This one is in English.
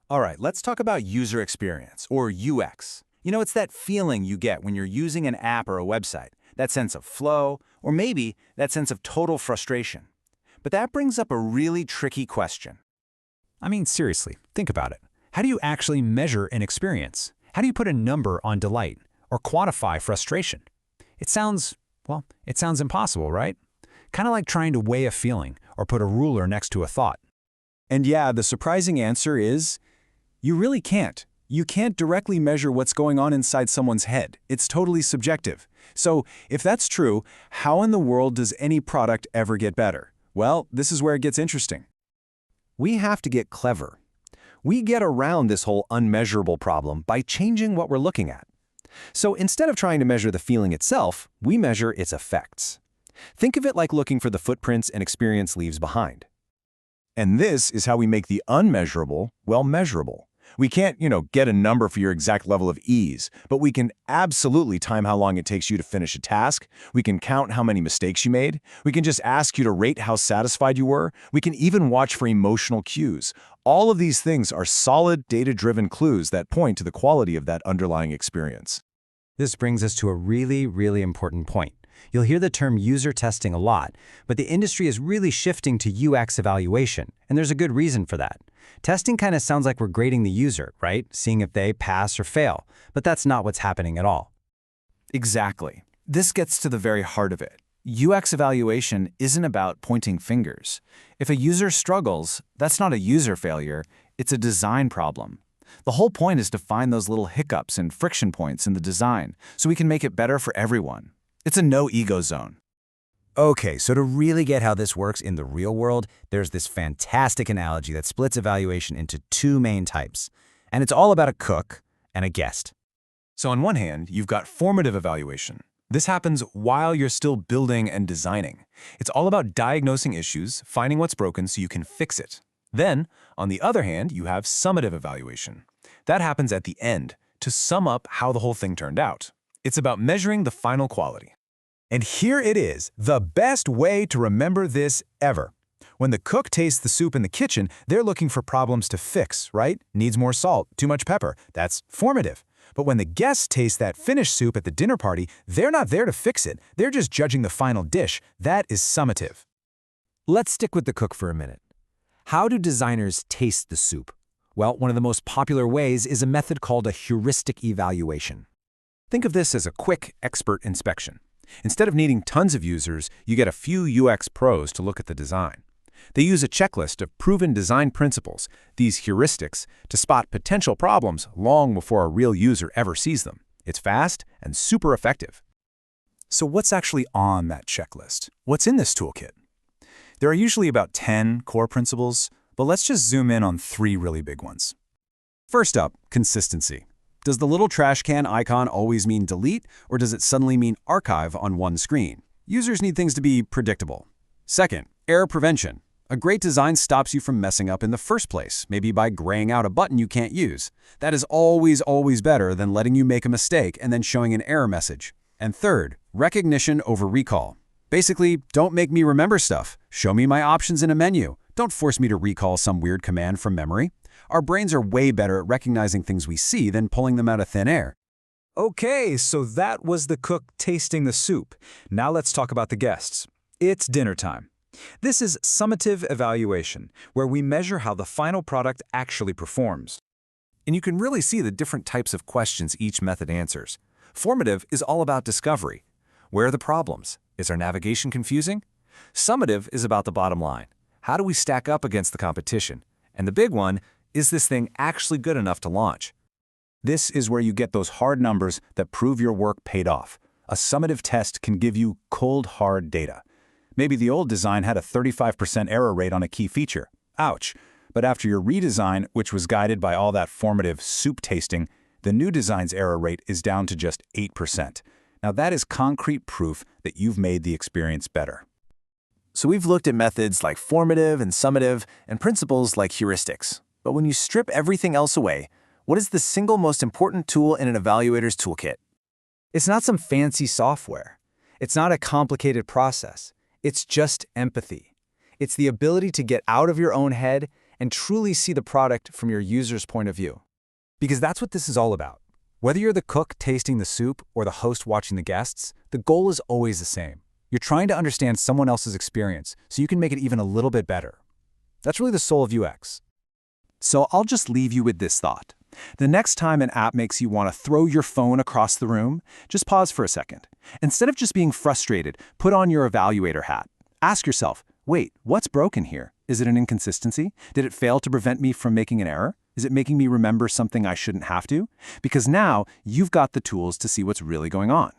All right, let's talk about user experience, or UX. It's that feeling you get when you're using an app or a website, that sense of flow, or maybe that sense of total frustration. But that brings up a really tricky question. I mean, seriously, think about it. How do you actually measure an experience? How do you put a number on delight or quantify frustration? It sounds impossible, right? Kind of like trying to weigh a feeling or put a ruler next to a thought. And yeah, the surprising answer is, you really can't. You can't directly measure what's going on inside someone's head. It's totally subjective. So, if that's true, how in the world does any product ever get better? Well, this is where it gets interesting. We have to get clever. We get around this whole unmeasurable problem by changing what we're looking at. So instead of trying to measure the feeling itself, we measure its effects. Think of it like looking for the footprints an experience leaves behind. And this is how we make the unmeasurable, well, measurable. We can't, get a number for your exact level of ease, but we can absolutely time how long it takes you to finish a task. We can count how many mistakes you made. We can just ask you to rate how satisfied you were. We can even watch for emotional cues. All of these things are solid, data-driven clues that point to the quality of that underlying experience. This brings us to a really, really important point. You'll hear the term user testing a lot, but the industry is really shifting to UX evaluation, and there's a good reason for that. Testing kind of sounds like we're grading the user, right? Seeing if they pass or fail, but that's not what's happening at all. Exactly. This gets to the very heart of it. UX evaluation isn't about pointing fingers. If a user struggles, that's not a user failure, it's a design problem. The whole point is to find those little hiccups and friction points in the design so we can make it better for everyone. It's a no-ego zone. Okay, so to really get how this works in the real world, there's this fantastic analogy that splits evaluation into two main types. And it's all about a cook and a guest. So on one hand, you've got formative evaluation. This happens while you're still building and designing. It's all about diagnosing issues, finding what's broken so you can fix it. Then, on the other hand, you have summative evaluation. That happens at the end, to sum up how the whole thing turned out. It's about measuring the final quality. And here it is, the best way to remember this ever. When the cook tastes the soup in the kitchen, they're looking for problems to fix, right? Needs more salt, too much pepper. That's formative. But when the guests taste that finished soup at the dinner party, they're not there to fix it. They're just judging the final dish. That is summative. Let's stick with the cook for a minute. How do designers taste the soup? Well, one of the most popular ways is a method called a heuristic evaluation. Think of this as a quick expert inspection. Instead of needing tons of users, you get a few UX pros to look at the design. They use a checklist of proven design principles, these heuristics, to spot potential problems long before a real user ever sees them. It's fast and super effective. So what's actually on that checklist? What's in this toolkit? There are usually about 10 core principles, but let's just zoom in on 3 really big ones. First up, consistency. Does the little trash can icon always mean delete, or does it suddenly mean archive on one screen? Users need things to be predictable. Second, error prevention. A great design stops you from messing up in the first place, maybe by graying out a button you can't use. That is always, always better than letting you make a mistake and then showing an error message. And third, recognition over recall. Basically, don't make me remember stuff. Show me my options in a menu. Don't force me to recall some weird command from memory. Our brains are way better at recognizing things we see than pulling them out of thin air. Okay, so that was the cook tasting the soup. Now let's talk about the guests. It's dinner time. This is summative evaluation, where we measure how the final product actually performs. And you can really see the different types of questions each method answers. Formative is all about discovery. Where are the problems? Is our navigation confusing? Summative is about the bottom line. How do we stack up against the competition? And the big one, is this thing actually good enough to launch? This is where you get those hard numbers that prove your work paid off. A summative test can give you cold, hard data. Maybe the old design had a 35% error rate on a key feature. Ouch. But after your redesign, which was guided by all that formative soup tasting, the new design's error rate is down to just 8%. Now that is concrete proof that you've made the experience better. So we've looked at methods like formative and summative and principles like heuristics. But when you strip everything else away, what is the single most important tool in an evaluator's toolkit? It's not some fancy software. It's not a complicated process. It's just empathy. It's the ability to get out of your own head and truly see the product from your user's point of view. Because that's what this is all about. Whether you're the cook tasting the soup or the host watching the guests, the goal is always the same. You're trying to understand someone else's experience so you can make it even a little bit better. That's really the soul of UX. So I'll just leave you with this thought. The next time an app makes you want to throw your phone across the room, just pause for a second. Instead of just being frustrated, put on your evaluator hat. Ask yourself, wait, what's broken here? Is it an inconsistency? Did it fail to prevent me from making an error? Is it making me remember something I shouldn't have to? Because now you've got the tools to see what's really going on.